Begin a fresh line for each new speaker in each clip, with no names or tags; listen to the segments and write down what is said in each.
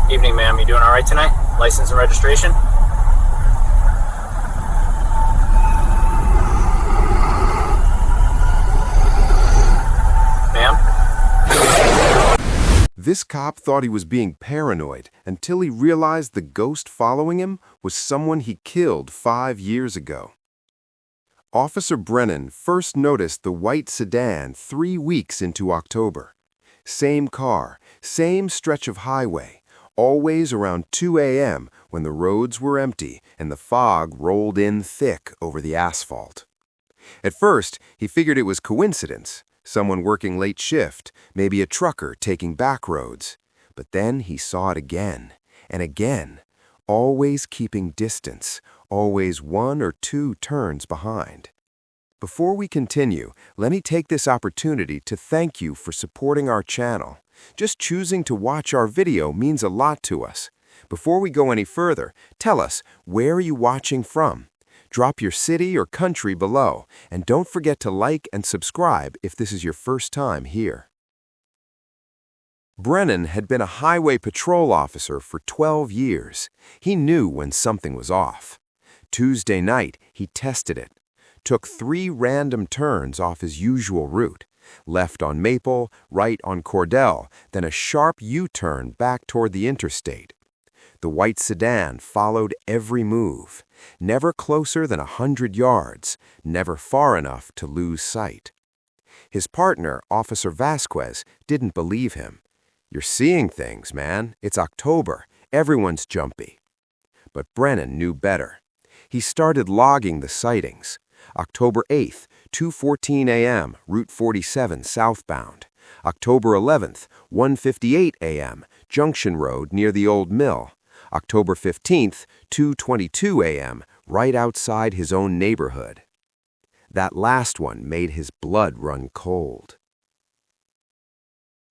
Evening, ma'am. You doing all right tonight? License and registration? Ma'am?
This cop thought he was being paranoid until he realized the ghost following him was someone he killed 5 years ago. Officer Brennan first noticed the white sedan 3 weeks into October. Same car, same stretch of highway, always around 2 a.m. when the roads were empty and the fog rolled in thick over the asphalt. At first, he figured it was coincidence, someone working late shift, maybe a trucker taking back roads. But then he saw it again and again, always keeping distance, always 1 or 2 turns behind. Before we continue, let me take this opportunity to thank you for supporting our channel. Just choosing to watch our video means a lot to us. Before we go any further, tell us, where are you watching from? Drop your city or country below, and don't forget to like and subscribe if this is your first time here. Brennan had been a highway patrol officer for 12 years. He knew when something was off. Tuesday night, he tested it. Took 3 random turns off his usual route. Left on Maple, right on Cordell, then a sharp U-turn back toward the interstate. The white sedan followed every move. Never closer than 100 yards, never far enough to lose sight. His partner, Officer Vasquez, didn't believe him. "You're seeing things, man. It's October. Everyone's jumpy." But Brennan knew better. He started logging the sightings. October 8th, 2:14 a.m., Route 47 southbound. October 11th, 1:58 a.m., Junction Road near the old mill. October 15th, 2:22 a.m., right outside his own neighborhood. That last one made his blood run cold.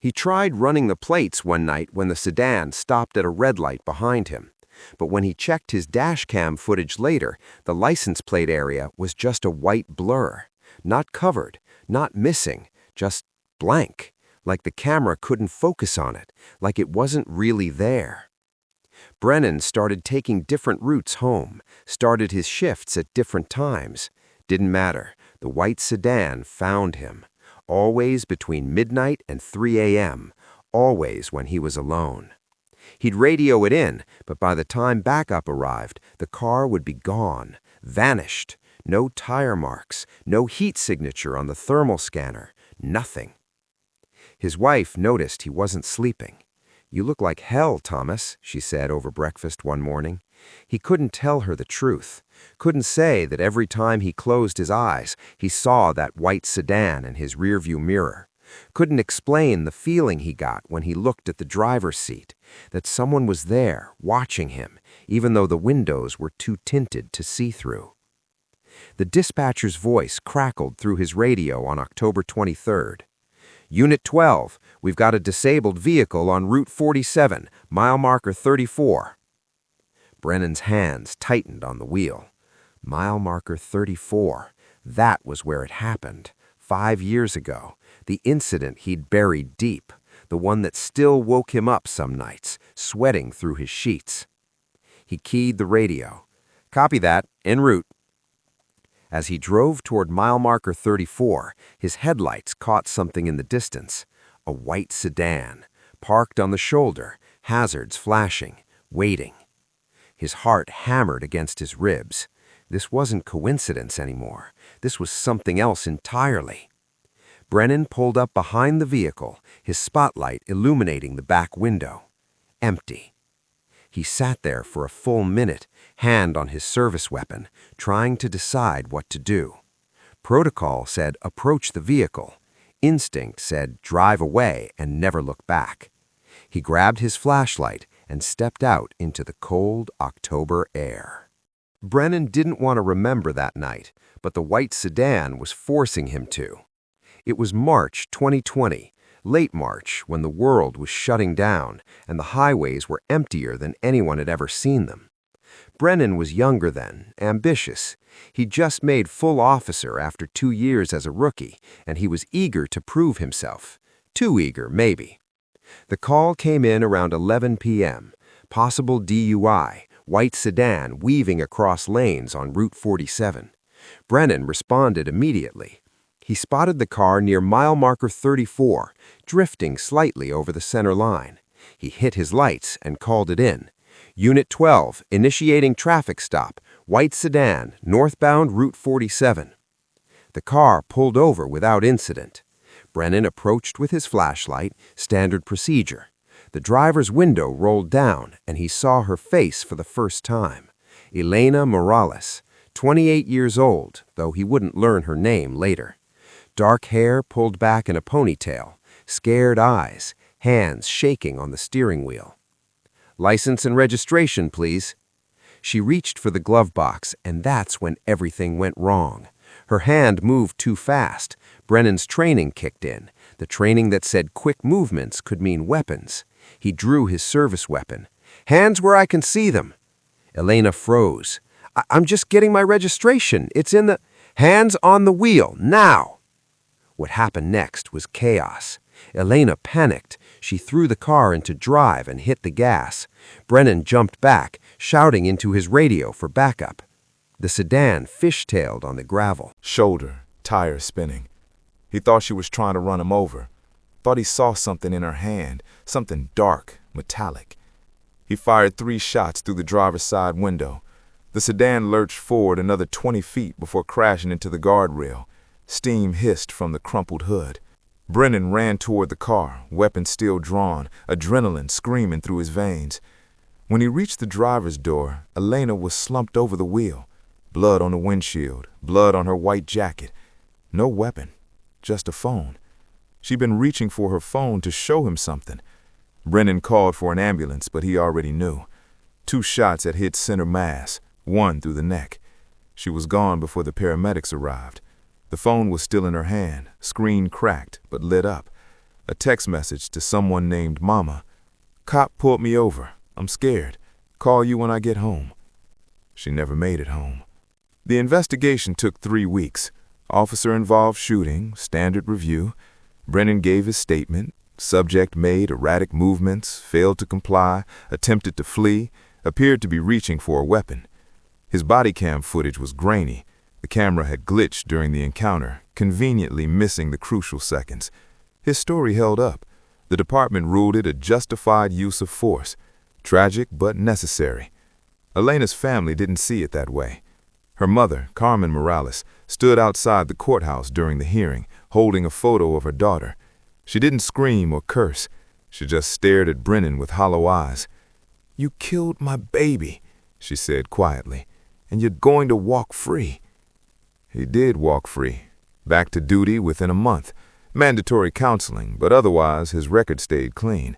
He tried running the plates one night when the sedan stopped at a red light behind him. But when he checked his dashcam footage later, the license plate area was just a white blur. Not covered, not missing, just blank, like the camera couldn't focus on it, like it wasn't really there. Brennan started taking different routes home, started his shifts at different times. Didn't matter, the white sedan found him. Always between midnight and 3 a.m., always when he was alone. He'd radio it in, but by the time backup arrived, the car would be gone, vanished. No tire marks, no heat signature on the thermal scanner, nothing. His wife noticed he wasn't sleeping. "You look like hell, Thomas," she said over breakfast one morning. He couldn't tell her the truth. Couldn't say that every time he closed his eyes, he saw that white sedan in his rearview mirror. Couldn't explain the feeling he got when he looked at the driver's seat, that someone was there, watching him, even though the windows were too tinted to see through. The dispatcher's voice crackled through his radio on October 23rd. "Unit 12, we've got a disabled vehicle on Route 47, mile marker 34. Brennan's hands tightened on the wheel. Mile marker 34. That was where it happened, 5 years ago. The incident he'd buried deep, the one that still woke him up some nights, sweating through his sheets. He keyed the radio. "Copy that, en route." As he drove toward mile marker 34, his headlights caught something in the distance. A white sedan, parked on the shoulder, hazards flashing, waiting. His heart hammered against his ribs. This wasn't coincidence anymore. This was something else entirely. Brennan pulled up behind the vehicle, his spotlight illuminating the back window. Empty. He sat there for a full minute, hand on his service weapon, trying to decide what to do. Protocol said approach the vehicle. Instinct said drive away and never look back. He grabbed his flashlight and stepped out into the cold October air. Brennan didn't want to remember that night, but the white sedan was forcing him to. It was March 2020, late March, when the world was shutting down and the highways were emptier than anyone had ever seen them. Brennan was younger then, ambitious. He'd just made full officer after 2 years as a rookie, and he was eager to prove himself. Too eager, maybe. The call came in around 11 p.m. Possible DUI, white sedan weaving across lanes on Route 47. Brennan responded immediately. He spotted the car near mile marker 34, drifting slightly over the center line. He hit his lights and called it in. Unit 12, initiating traffic stop, white sedan, northbound Route 47. The car pulled over without incident. Brennan approached with his flashlight, standard procedure. The driver's window rolled down, and he saw her face for the first time. Elena Morales, 28 years old, though he wouldn't learn her name later. Dark hair pulled back in a ponytail, scared eyes, hands shaking on the steering wheel. "License and registration, please." She reached for the glove box, and that's when everything went wrong. Her hand moved too fast. Brennan's training kicked in, the training that said quick movements could mean weapons. He drew his service weapon. "Hands where I can see them." Elena froze. I'm just getting my registration. It's in the—" "Hands on the wheel, now!" What happened next was chaos. Elena panicked. She threw the car into drive and hit the gas. Brennan jumped back, shouting into his radio for backup. The sedan fishtailed on the gravel.
Shoulder, tire spinning. He thought she was trying to run him over. Thought he saw something in her hand, something dark, metallic. He fired 3 shots through the driver's side window. The sedan lurched forward another 20 feet before crashing into the guardrail. Steam hissed from the crumpled hood. Brennan ran toward the car, weapon still drawn, adrenaline screaming through his veins. When he reached the driver's door, Elena was slumped over the wheel. Blood on the windshield, blood on her white jacket. No weapon, just a phone. She'd been reaching for her phone to show him something. Brennan called for an ambulance, but he already knew. 2 shots had hit center mass, 1 through the neck. She was gone before the paramedics arrived. The phone was still in her hand, screen cracked but lit up. A text message to someone named Mama. "Cop pulled me over. I'm scared. Call you when I get home." She never made it home. The investigation took 3 weeks. Officer-involved shooting, standard review. Brennan gave his statement. Subject made erratic movements, failed to comply, attempted to flee, appeared to be reaching for a weapon. His body cam footage was grainy. The camera had glitched during the encounter, conveniently missing the crucial seconds. His story held up. The department ruled it a justified use of force. Tragic but necessary. Elena's family didn't see it that way. Her mother, Carmen Morales, stood outside the courthouse during the hearing, holding a photo of her daughter. She didn't scream or curse. She just stared at Brennan with hollow eyes. "You killed my baby," she said quietly, "and you're going to walk free." He did walk free. Back to duty within a month. Mandatory counseling, but otherwise his record stayed clean.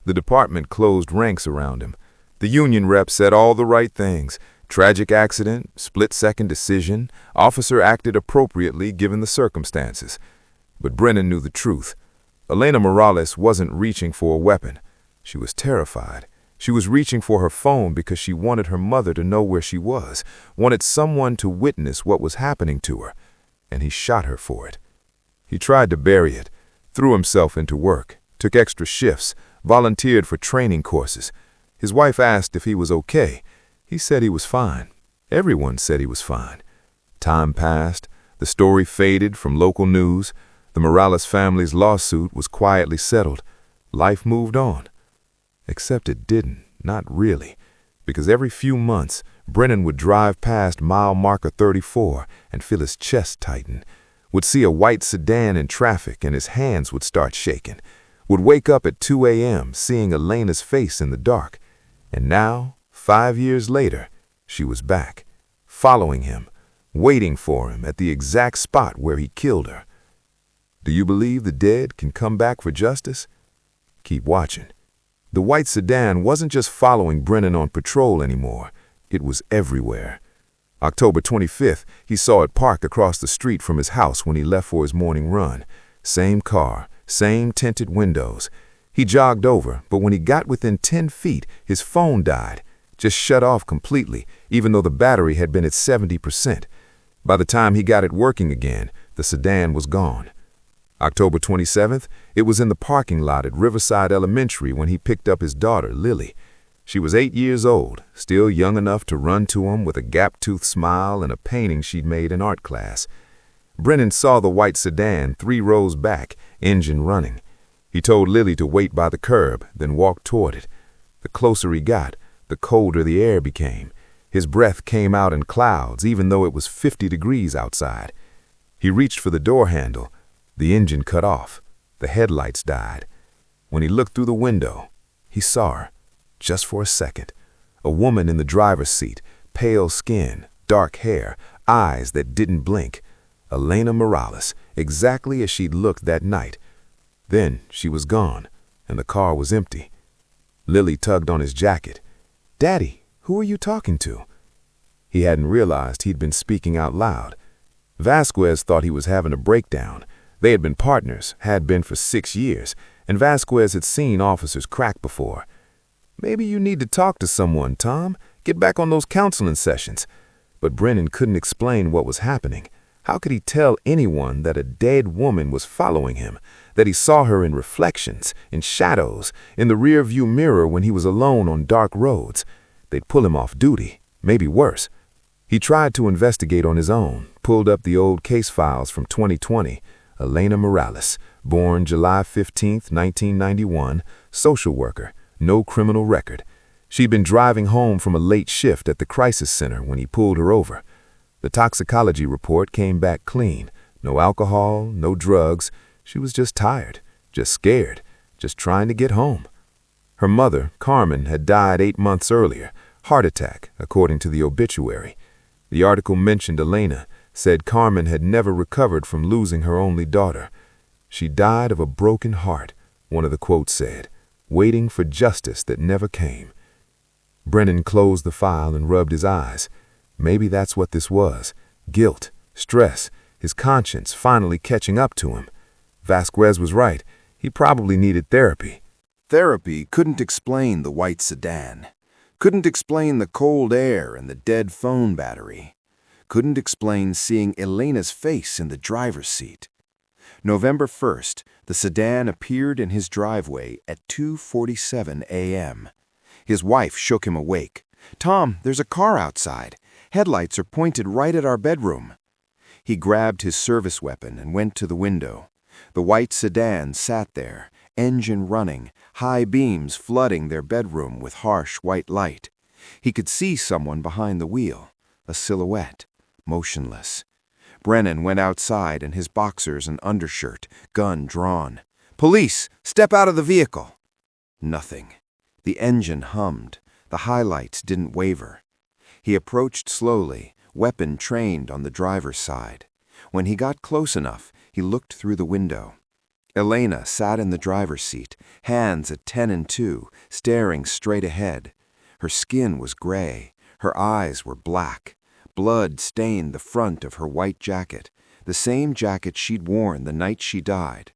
The department closed ranks around him. The union rep said all the right things. Tragic accident, split-second decision, officer acted appropriately given the circumstances. But Brennan knew the truth. Elena Morales wasn't reaching for a weapon. She was terrified. She was reaching for her phone because she wanted her mother to know where she was, wanted someone to witness what was happening to her, and he shot her for it. He tried to bury it, threw himself into work, took extra shifts, volunteered for training courses. His wife asked if he was okay. He said he was fine. Everyone said he was fine. Time passed. The story faded from local news. The Morales family's lawsuit was quietly settled. Life moved on. Except it didn't, not really, because every few months, Brennan would drive past mile marker 34 and feel his chest tighten, would see a white sedan in traffic and his hands would start shaking, would wake up at 2 a.m. seeing Elena's face in the dark. And now, 5 years later, she was back, following him, waiting for him at the exact spot where he killed her. Do you believe the dead can come back for justice? Keep watching. The white sedan wasn't just following Brennan on patrol anymore. It was everywhere. October 25th, he saw it park across the street from his house when he left for his morning run. Same car, same tinted windows. He jogged over, but when he got within 10 feet, his phone died. Just shut off completely, even though the battery had been at 70%. By the time he got it working again, the sedan was gone. October 27th, it was in the parking lot at Riverside Elementary when he picked up his daughter, Lily. She was 8 years old, still young enough to run to him with a gap-toothed smile and a painting she'd made in art class. Brennan saw the white sedan 3 rows back, engine running. He told Lily to wait by the curb, then walked toward it. The closer he got, the colder the air became. His breath came out in clouds, even though it was 50 degrees outside. He reached for the door handle. The engine cut off. The headlights died. When he looked through the window, he saw her, just for a second. A woman in the driver's seat, pale skin, dark hair, eyes that didn't blink. Elena Morales, exactly as she'd looked that night. Then she was gone, and the car was empty. Lily tugged on his jacket. "Daddy, who are you talking to?" He hadn't realized he'd been speaking out loud. Vasquez thought he was having a breakdown. They had been partners, had been for 6 years, and Vasquez had seen officers crack before. "Maybe you need to talk to someone, Tom. Get back on those counseling sessions." But Brennan couldn't explain what was happening. How could he tell anyone that a dead woman was following him, that he saw her in reflections, in shadows, in the rear-view mirror when he was alone on dark roads? They'd pull him off duty, maybe worse. He tried to investigate on his own, pulled up the old case files from 2020. Elena Morales, born July 15, 1991, social worker, no criminal record. She'd been driving home from a late shift at the crisis center when he pulled her over. The toxicology report came back clean. No alcohol, no drugs. She was just tired, just scared, just trying to get home. Her mother, Carmen, had died 8 months earlier, heart attack, according to the obituary. The article mentioned Elena, said Carmen had never recovered from losing her only daughter. She died of a broken heart, one of the quotes said, waiting for justice that never came. Brennan closed the file and rubbed his eyes. Maybe that's what this was. Guilt, stress, his conscience finally catching up to him. Vasquez was right. He probably needed therapy.
Therapy couldn't explain the white sedan, couldn't explain the cold air and the dead phone battery, couldn't explain seeing Elena's face in the driver's seat. November 1st, the sedan appeared in his driveway at 2:47 a.m. His wife shook him awake. "Tom, there's a car outside. Headlights are pointed right at our bedroom." He grabbed his service weapon and went to the window. The white sedan sat there, engine running, high beams flooding their bedroom with harsh white light. He could see someone behind the wheel, a silhouette, motionless. Brennan went outside in his boxers and undershirt, gun drawn. "Police! Step out of the vehicle!" Nothing. The engine hummed. The highlights didn't waver. He approached slowly, weapon trained on the driver's side. When he got close enough, he looked through the window. Elena sat in the driver's seat, hands at 10 and 2, staring straight ahead. Her skin was gray. Her eyes were black. Blood stained the front of her white jacket, the same jacket she'd worn the night she died.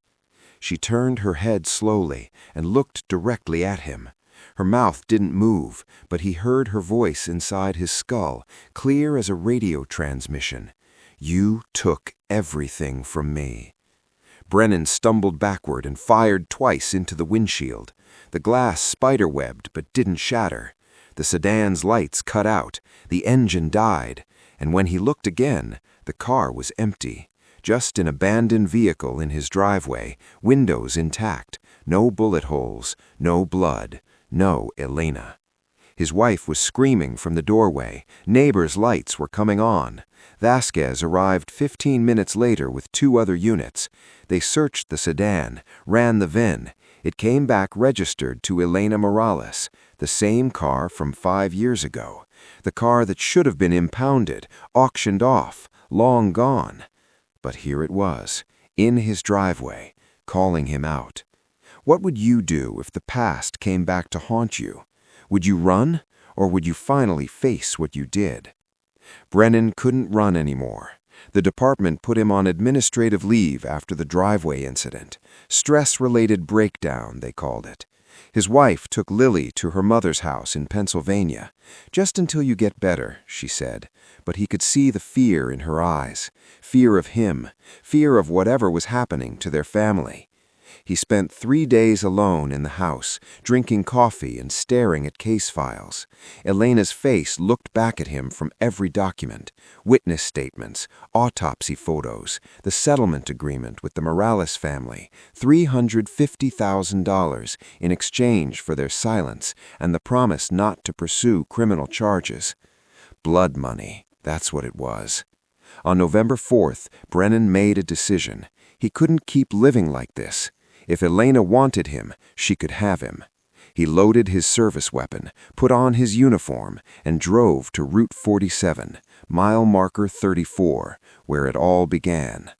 She turned her head slowly and looked directly at him. Her mouth didn't move, but he heard her voice inside his skull, clear as a radio transmission. "You took everything from me." Brennan stumbled backward and fired twice into the windshield. The glass spiderwebbed but didn't shatter. The sedan's lights cut out. The engine died. And when he looked again, the car was empty. Just an abandoned vehicle in his driveway, windows intact, no bullet holes, no blood, no Elena. His wife was screaming from the doorway. Neighbors' lights were coming on. Vasquez arrived 15 minutes later with 2 other units. They searched the sedan, ran the VIN. It came back registered to Elena Morales, the same car from 5 years ago. The car that should have been impounded, auctioned off, long gone. But here it was, in his driveway, calling him out. What would you do if the past came back to haunt you? Would you run, or would you finally face what you did? Brennan couldn't run anymore. The department put him on administrative leave after the driveway incident. Stress-related breakdown, they called it. His wife took Lily to her mother's house in Pennsylvania. "Just until you get better," she said, but he could see the fear in her eyes. Fear of him, fear of whatever was happening to their family. He spent 3 days alone in the house, drinking coffee and staring at case files. Elena's face looked back at him from every document: witness statements, autopsy photos, the settlement agreement with the Morales family, $350,000 in exchange for their silence and the promise not to pursue criminal charges. Blood money, that's what it was. On November 4th, Brennan made a decision. He couldn't keep living like this. If Elena wanted him, she could have him. He loaded his service weapon, put on his uniform, and drove to Route 47, mile marker 34, where it all began.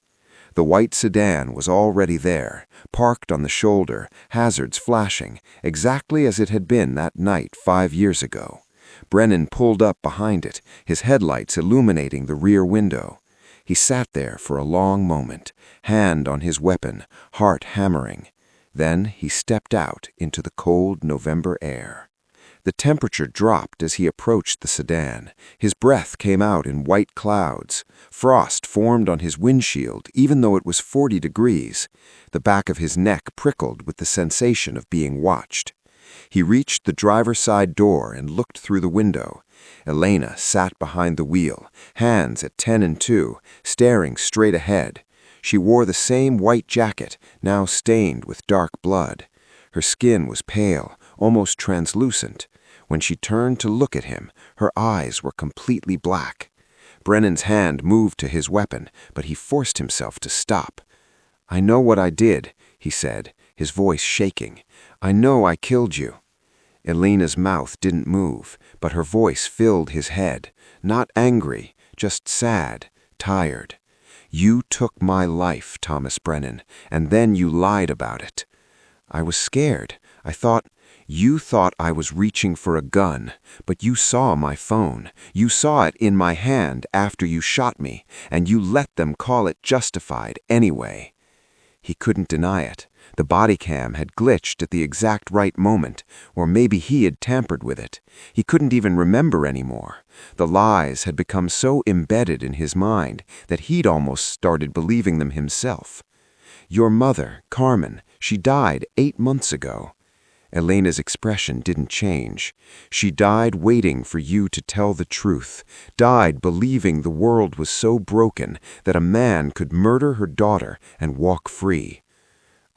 The white sedan was already there, parked on the shoulder, hazards flashing, exactly as it had been that night 5 years ago. Brennan pulled up behind it, his headlights illuminating the rear window. He sat there for a long moment, hand on his weapon, heart hammering. Then he stepped out into the cold November air. The temperature dropped as he approached the sedan. His breath came out in white clouds. Frost formed on his windshield, even though it was 40 degrees. The back of his neck prickled with the sensation of being watched. He reached the driver's side door and looked through the window. Elena sat behind the wheel, hands at 10 and 2, staring straight ahead. She wore the same white jacket, now stained with dark blood. Her skin was pale, almost translucent. When she turned to look at him, her eyes were completely black. Brennan's hand moved to his weapon, but he forced himself to stop. "I know what I did," he said, his voice shaking. "I know I killed you." Elena's mouth didn't move, but her voice filled his head. Not angry, just sad, tired. "You took my life, Thomas Brennan, and then you lied about it. I was scared. You thought I was reaching for a gun, but you saw my phone. You saw it in my hand after you shot me, and you let them call it justified anyway." He couldn't deny it. The body cam had glitched at the exact right moment, or maybe he had tampered with it. He couldn't even remember anymore. The lies had become so embedded in his mind that he'd almost started believing them himself. "Your mother, Carmen, she died 8 months ago." Elena's expression didn't change. "She died waiting for you to tell the truth, died believing the world was so broken that a man could murder her daughter and walk free."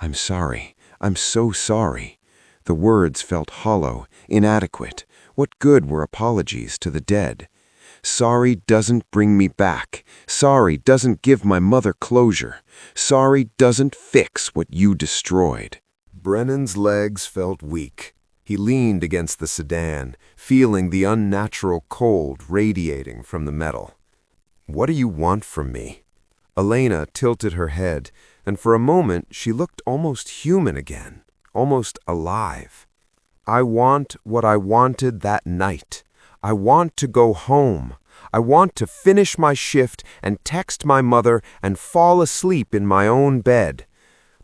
"I'm sorry. I'm so sorry." The words felt hollow, inadequate. What good were apologies to the dead? "Sorry doesn't bring me back. Sorry doesn't give my mother closure. Sorry doesn't fix what you destroyed." Brennan's legs felt weak. He leaned against the sedan, feeling the unnatural cold radiating from the metal. "What do you want from me?" Elena tilted her head, and for a moment she looked almost human again, almost alive. "I want what I wanted that night. I want to go home. I want to finish my shift and text my mother and fall asleep in my own bed.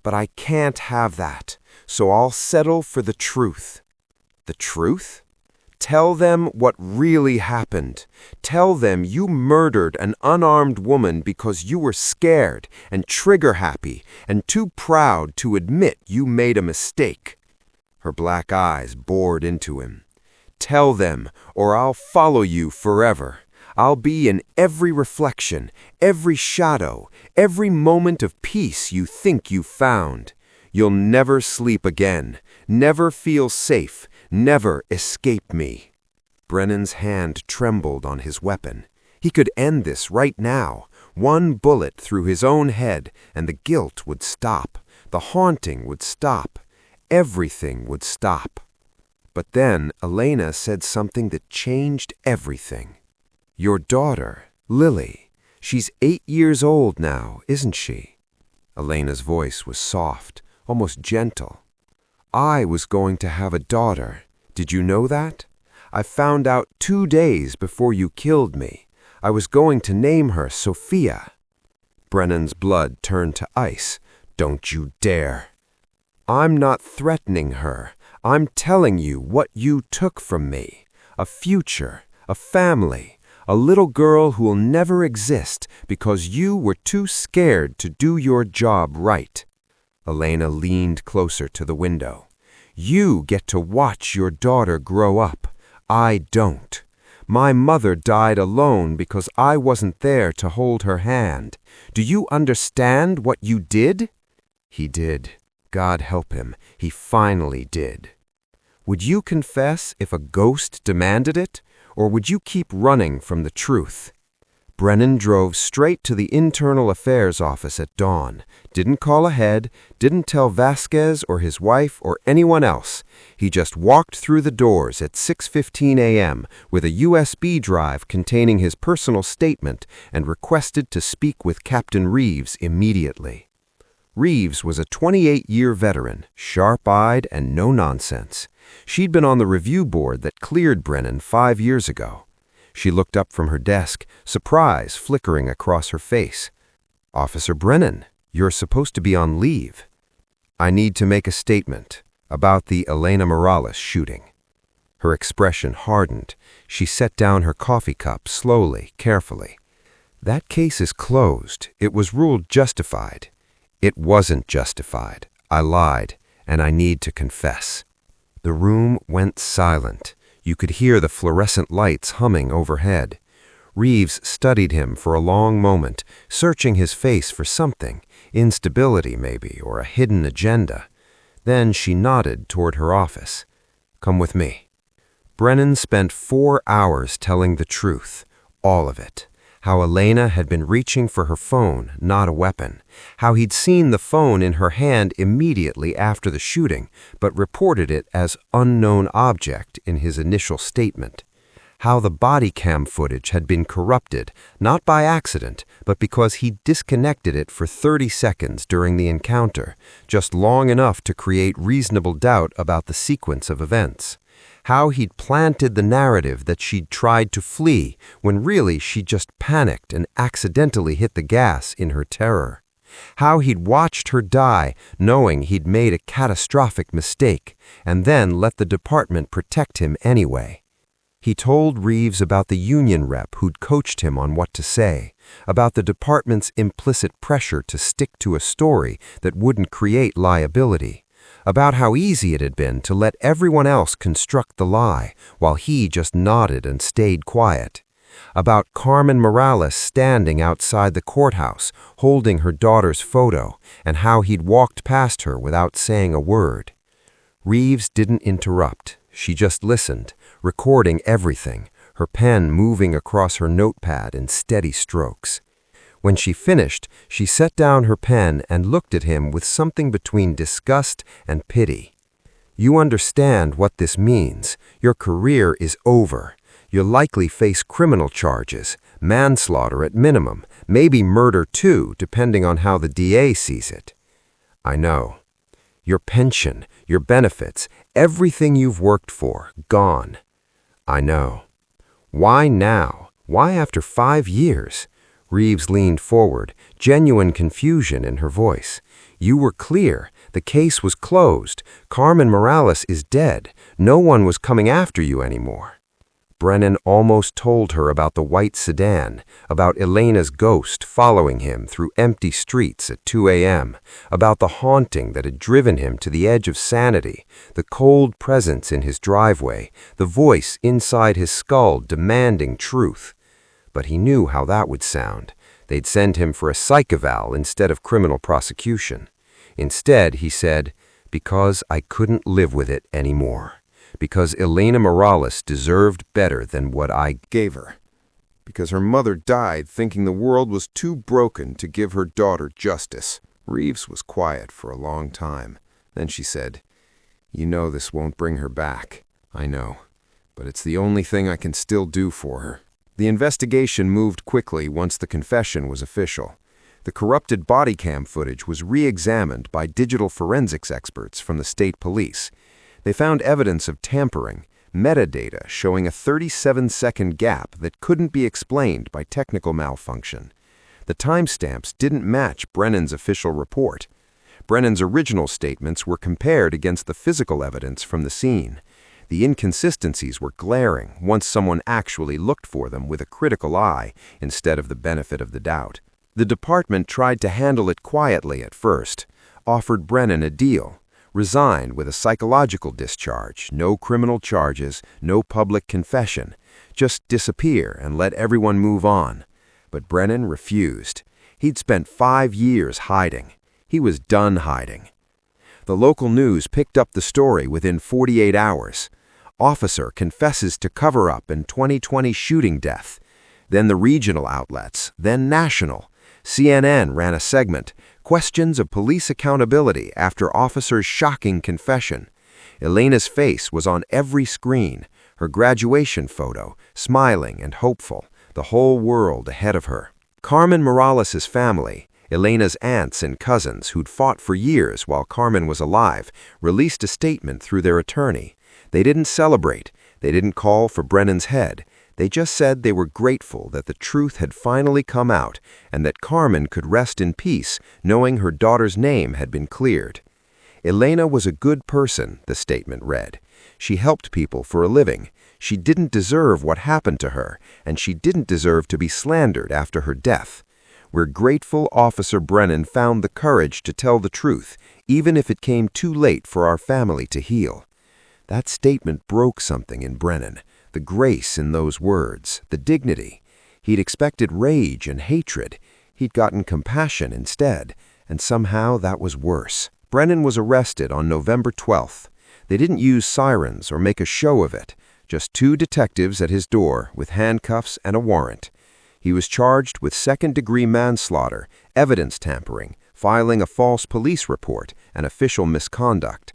But I can't have that, so I'll settle for the truth." "The truth?" "Tell them what really happened. Tell them you murdered an unarmed woman because you were scared and trigger-happy and too proud to admit you made a mistake." Her black eyes bored into him. "Tell them, or I'll follow you forever. I'll be in every reflection, every shadow, every moment of peace you think you found. You'll never sleep again, never feel safe, never escape me." Brennan's hand trembled on his weapon. He could end this right now. One bullet through his own head, and the guilt would stop. The haunting would stop. Everything would stop. But then Elena said something that changed everything. "Your daughter, Lily, she's 8 years old now, isn't she?" Elena's voice was soft, almost gentle. "I was going to have a daughter. Did you know that? I found out 2 days before you killed me. I was going to name her Sophia." Brennan's blood turned to ice. "Don't you dare." "I'm not threatening her. I'm telling you what you took from me. A future, a family, a little girl who will never exist because you were too scared to do your job right." Elena leaned closer to the window. "You get to watch your daughter grow up. I don't. My mother died alone because I wasn't there to hold her hand. Do you understand what you did?" He did. God help him. He finally did. Would you confess if a ghost demanded it, or would you keep running from the truth? Brennan drove straight to the Internal Affairs office at dawn, didn't call ahead, didn't tell Vasquez or his wife or anyone else. He just walked through the doors at 6:15 a.m. with a USB drive containing his personal statement and requested to speak with Captain Reeves immediately. Reeves was a 28-year veteran, sharp-eyed and no-nonsense. She'd been on the review board that cleared Brennan 5 years ago. She looked up from her desk, surprise flickering across her face. "Officer Brennan, you're supposed to be on leave." "I need to make a statement about the Elena Morales shooting." Her expression hardened. She set down her coffee cup slowly, carefully. "That case is closed. It was ruled justified." "It wasn't justified. I lied, and I need to confess." The room went silent. You could hear the fluorescent lights humming overhead. Reeves studied him for a long moment, searching his face for something, instability maybe, or a hidden agenda. Then she nodded toward her office. "Come with me." Brennan spent 4 hours telling the truth, all of it. How Elena had been reaching for her phone, not a weapon. How he'd seen the phone in her hand immediately after the shooting, but reported it as unknown object in his initial statement. How the body cam footage had been corrupted, not by accident, but because he disconnected it for 30 seconds during the encounter, just long enough to create reasonable doubt about the sequence of events. How he'd planted the narrative that she'd tried to flee when really she just panicked and accidentally hit the gas in her terror. How he'd watched her die knowing he'd made a catastrophic mistake and then let the department protect him anyway. He told Reeves about the union rep who'd coached him on what to say, about the department's implicit pressure to stick to a story that wouldn't create liability, about how easy it had been to let everyone else construct the lie while he just nodded and stayed quiet, about Carmen Morales standing outside the courthouse holding her daughter's photo and how he'd walked past her without saying a word. Reeves didn't interrupt. She just listened, recording everything, her pen moving across her notepad in steady strokes. When she finished, she set down her pen and looked at him with something between disgust and pity. "You understand what this means. Your career is over. You'll likely face criminal charges, manslaughter at minimum, maybe murder too, depending on how the DA sees it." "I know. Your pension, your benefits, everything you've worked for, gone." "I know. Why now? Why after 5 years? Reeves leaned forward, genuine confusion in her voice. "You were clear. The case was closed. Carmen Morales is dead. No one was coming after you anymore." Brennan almost told her about the white sedan, about Elena's ghost following him through empty streets at 2 a.m., about the haunting that had driven him to the edge of sanity, the cold presence in his driveway, the voice inside his skull demanding truth. But he knew how that would sound. They'd send him for a psych eval instead of criminal prosecution. Instead, he said, "Because I couldn't live with it anymore. Because Elena Morales deserved better than what I gave her. Because her mother died thinking the world was too broken to give her daughter justice." Reeves was quiet for a long time. Then she said, "You know this won't bring her back. I know. But it's the only thing I can still do for her." The investigation moved quickly once the confession was official. The corrupted body cam footage was re-examined by digital forensics experts from the state police. They found evidence of tampering, metadata showing a 37-second gap that couldn't be explained by technical malfunction. The timestamps didn't match Brennan's official report. Brennan's original statements were compared against the physical evidence from the scene. The inconsistencies were glaring once someone actually looked for them with a critical eye instead of the benefit of the doubt. The department tried to handle it quietly at first. offered Brennan a deal. Resign with a psychological discharge, no criminal charges, no public confession. Just disappear and let everyone move on. But Brennan refused. He'd spent 5 years hiding. He was done hiding. The local news picked up the story within 48 hours. Officer confesses to cover-up in 2020 shooting death. Then the regional outlets, then national. CNN ran a segment, Questions of Police Accountability After Officer's Shocking Confession. Elena's face was on every screen, her graduation photo, smiling and hopeful, the whole world ahead of her. Carmen Morales' family, Elena's aunts and cousins who'd fought for years while Carmen was alive, released a statement through their attorney. They didn't celebrate. They didn't call for Brennan's head. They just said they were grateful that the truth had finally come out and that Carmen could rest in peace knowing her daughter's name had been cleared. Elena was a good person, the statement read. She helped people for a living. She didn't deserve what happened to her, and she didn't deserve to be slandered after her death. We're grateful Officer Brennan found the courage to tell the truth, even if it came too late for our family to heal. That statement broke something in Brennan. The grace in those words, the dignity. He'd expected rage and hatred. He'd gotten compassion instead, and somehow that was worse. Brennan was arrested on November 12th. They didn't use sirens or make a show of it. Just 2 detectives at his door with handcuffs and a warrant. He was charged with second-degree manslaughter, evidence tampering, filing a false police report, and official misconduct.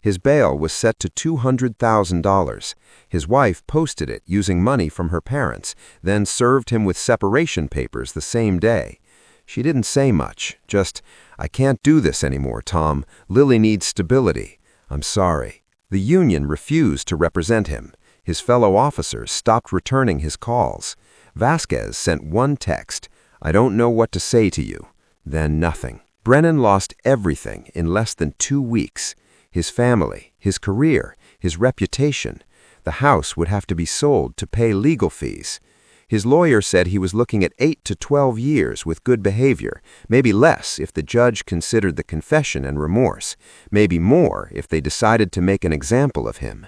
His bail was set to $200,000. His wife posted it using money from her parents, then served him with separation papers the same day. She didn't say much, just, "I can't do this anymore, Tom. Lily needs stability. I'm sorry." The union refused to represent him. His fellow officers stopped returning his calls. Vasquez sent one text, "I don't know what to say to you." Then nothing. Brennan lost everything in less than 2 weeks. His family, his career, his reputation. The house would have to be sold to pay legal fees. His lawyer said he was looking at 8 to 12 years with good behavior, maybe less if the judge considered the confession and remorse, maybe more if they decided to make an example of him.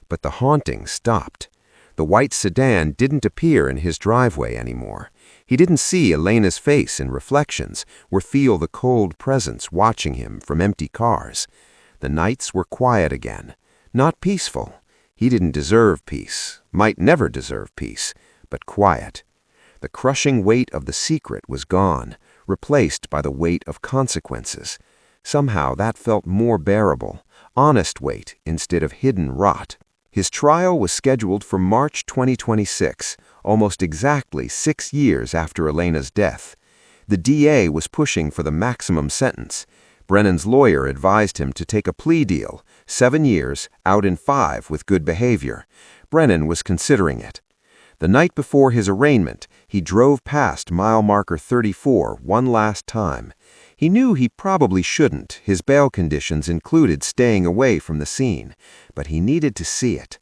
But the haunting stopped. The white sedan didn't appear in his driveway anymore. He didn't see Elena's face in reflections or feel the cold presence watching him from empty cars. The nights were quiet again. Not peaceful. He didn't deserve peace, might never deserve peace, but quiet. The crushing weight of the secret was gone, replaced by the weight of consequences. Somehow that felt more bearable, honest weight instead of hidden rot. His trial was scheduled for March 2026, almost exactly 6 years after Elena's death. The DA was pushing for the maximum sentence. Brennan's lawyer advised him to take a plea deal, 7 years, out in 5 with good behavior. Brennan was considering it. The night before his arraignment, he drove past mile marker 34 one last time. He knew he probably shouldn't. His bail conditions included staying away from the scene, but he needed to see it.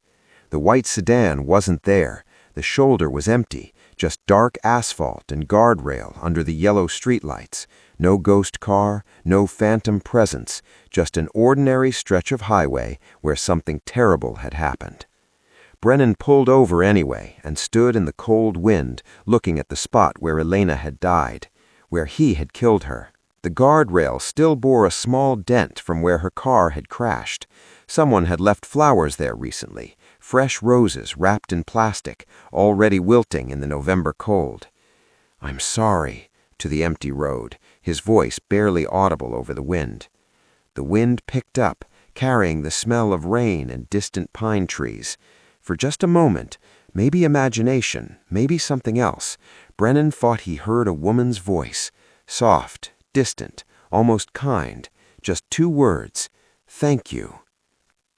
The white sedan wasn't there. The shoulder was empty, just dark asphalt and guardrail under the yellow streetlights. No ghost car, no phantom presence, just an ordinary stretch of highway where something terrible had happened. Brennan pulled over anyway and stood in the cold wind, looking at the spot where Elena had died, where he had killed her. The guardrail still bore a small dent from where her car had crashed. Someone had left flowers there recently, fresh roses wrapped in plastic, already wilting in the November cold. "I'm sorry," to the empty road, his voice barely audible over the wind. The wind picked up, carrying the smell of rain and distant pine trees. For just a moment, maybe imagination, maybe something else, Brennan thought he heard a woman's voice, soft, distant, almost kind, just 2 words, "Thank you."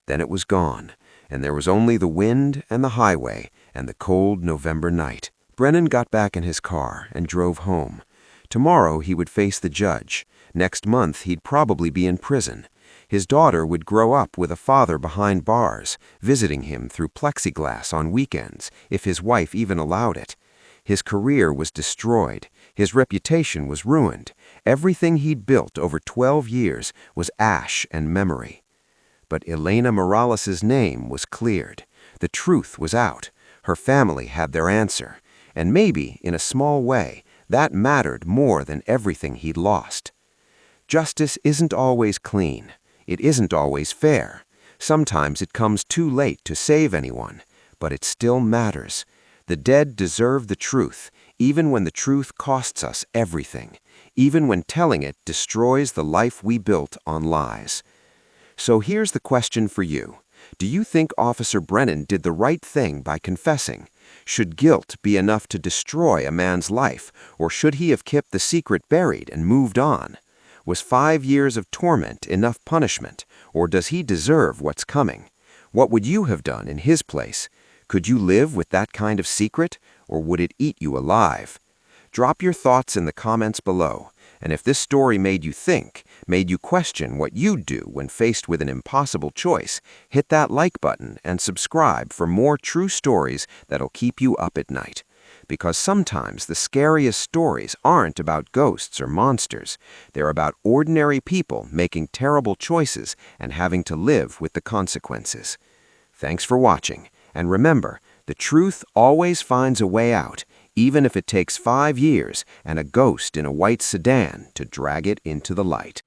Then it was gone, and there was only the wind and the highway and the cold November night. Brennan got back in his car and drove home. Tomorrow he would face the judge. Next month he'd probably be in prison. His daughter would grow up with a father behind bars, visiting him through plexiglass on weekends, if his wife even allowed it. His career was destroyed. His reputation was ruined. Everything he'd built over 12 years was ash and memory. But Elena Morales's name was cleared. The truth was out. Her family had their answer. And maybe, in a small way, that mattered more than everything he'd lost. Justice isn't always clean. It isn't always fair. Sometimes it comes too late to save anyone, but it still matters. The dead deserve the truth, even when the truth costs us everything, even when telling it destroys the life we built on lies. So here's the question for you. Do you think Officer Brennan did the right thing by confessing? Should guilt be enough to destroy a man's life, or should he have kept the secret buried and moved on? Was 5 years of torment enough punishment, or does he deserve what's coming? What would you have done in his place? Could you live with that kind of secret, or would it eat you alive? Drop your thoughts in the comments below, and if this story made you think, made you question what you'd do when faced with an impossible choice, hit that like button and subscribe for more true stories that'll keep you up at night. Because sometimes the scariest stories aren't about ghosts or monsters. They're about ordinary people making terrible choices and having to live with the consequences. Thanks for watching, and remember, the truth always finds a way out, even if it takes 5 years and a ghost in a white sedan to drag it into the light.